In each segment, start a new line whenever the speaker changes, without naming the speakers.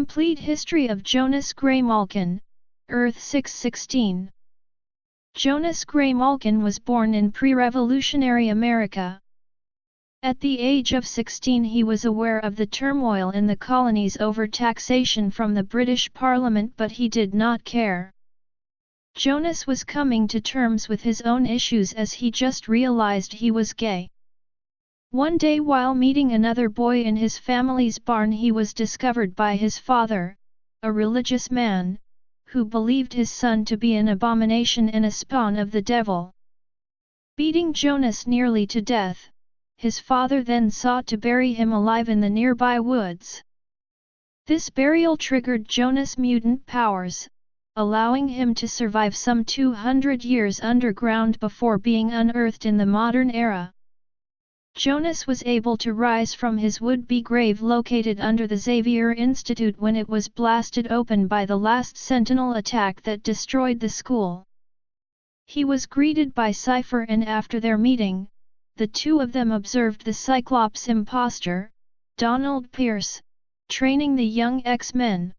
Complete History of Jonas Graymalkin, Earth 616. Jonas Graymalkin was born in pre-revolutionary America. At the age of 16 he was aware of the turmoil in the colonies over taxation from the British Parliament, but he did not care. Jonas was coming to terms with his own issues as he just realized he was gay. One day while meeting another boy in his family's barn, he was discovered by his father, a religious man, who believed his son to be an abomination and a spawn of the devil. Beating Jonas nearly to death, his father then sought to bury him alive in the nearby woods. This burial triggered Jonas' mutant powers, allowing him to survive some 200 years underground before being unearthed in the modern era. Jonas was able to rise from his would-be grave located under the Xavier Institute when it was blasted open by the last Sentinel attack that destroyed the school. He was greeted by Cypher, and after their meeting, the two of them observed the Cyclops imposter, Donald Pierce, training the young X-Men.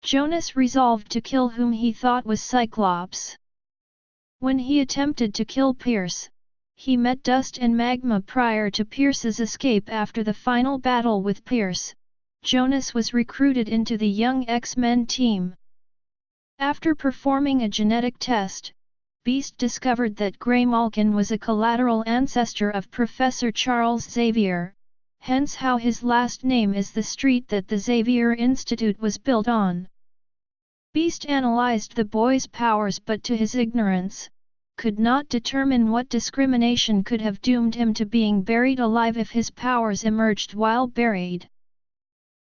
Jonas resolved to kill whom he thought was Cyclops. When he attempted to kill Pierce, he met dust and magma prior to Pierce's escape. After the final battle with Pierce, Jonas was recruited into the young X-Men team. After performing a genetic test, Beast discovered that Graymalkin was a collateral ancestor of Professor Charles Xavier, hence how his last name is the street that the Xavier Institute was built on. Beast analyzed the boy's powers, but to his ignorance, could not determine what discrimination could have doomed him to being buried alive if his powers emerged while buried.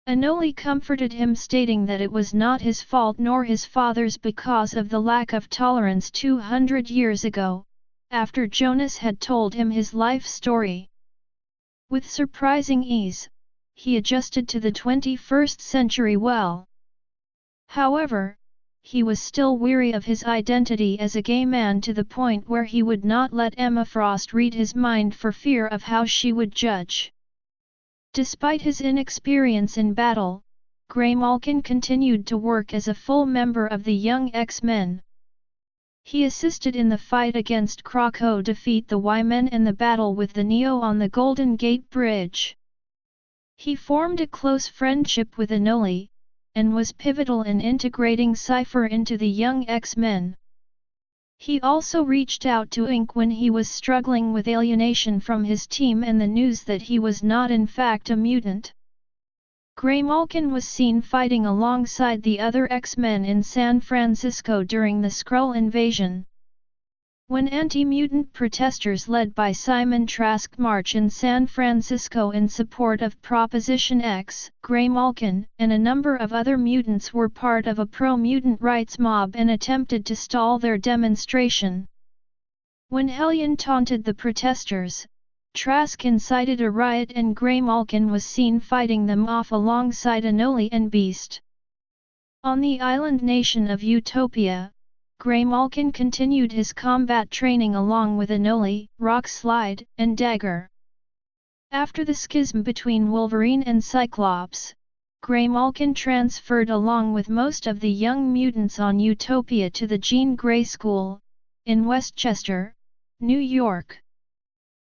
Anoli comforted him, stating that it was not his fault nor his father's because of the lack of tolerance 200 years ago, after Jonas had told him his life story. With surprising ease, he adjusted to the 21st century well. However, he was still weary of his identity as a gay man, to the point where he would not let Emma Frost read his mind for fear of how she would judge. Despite his inexperience in battle, Graymalkin continued to work as a full member of the Young X-Men. He assisted in the fight against Krakow, defeat the Y-Men, and the battle with the Neo on the Golden Gate Bridge. He formed a close friendship with Anoli, and was pivotal in integrating Cypher into the Young X-Men. He also reached out to Inc. when he was struggling with alienation from his team and the news that he was not in fact a mutant. Graymalkin was seen fighting alongside the other X-Men in San Francisco during the Skrull invasion. When anti-mutant protesters led by Simon Trask marched in San Francisco in support of Proposition X, Graymalkin and a number of other mutants were part of a pro-mutant rights mob and attempted to stall their demonstration. When Hellion taunted the protesters, Trask incited a riot and Graymalkin was seen fighting them off alongside Anoli and Beast. On the island nation of Utopia, Graymalkin continued his combat training along with Anoli, Rockslide, and Dagger. After the schism between Wolverine and Cyclops, Graymalkin transferred along with most of the young mutants on Utopia to the Jean Grey School, in Westchester, New York.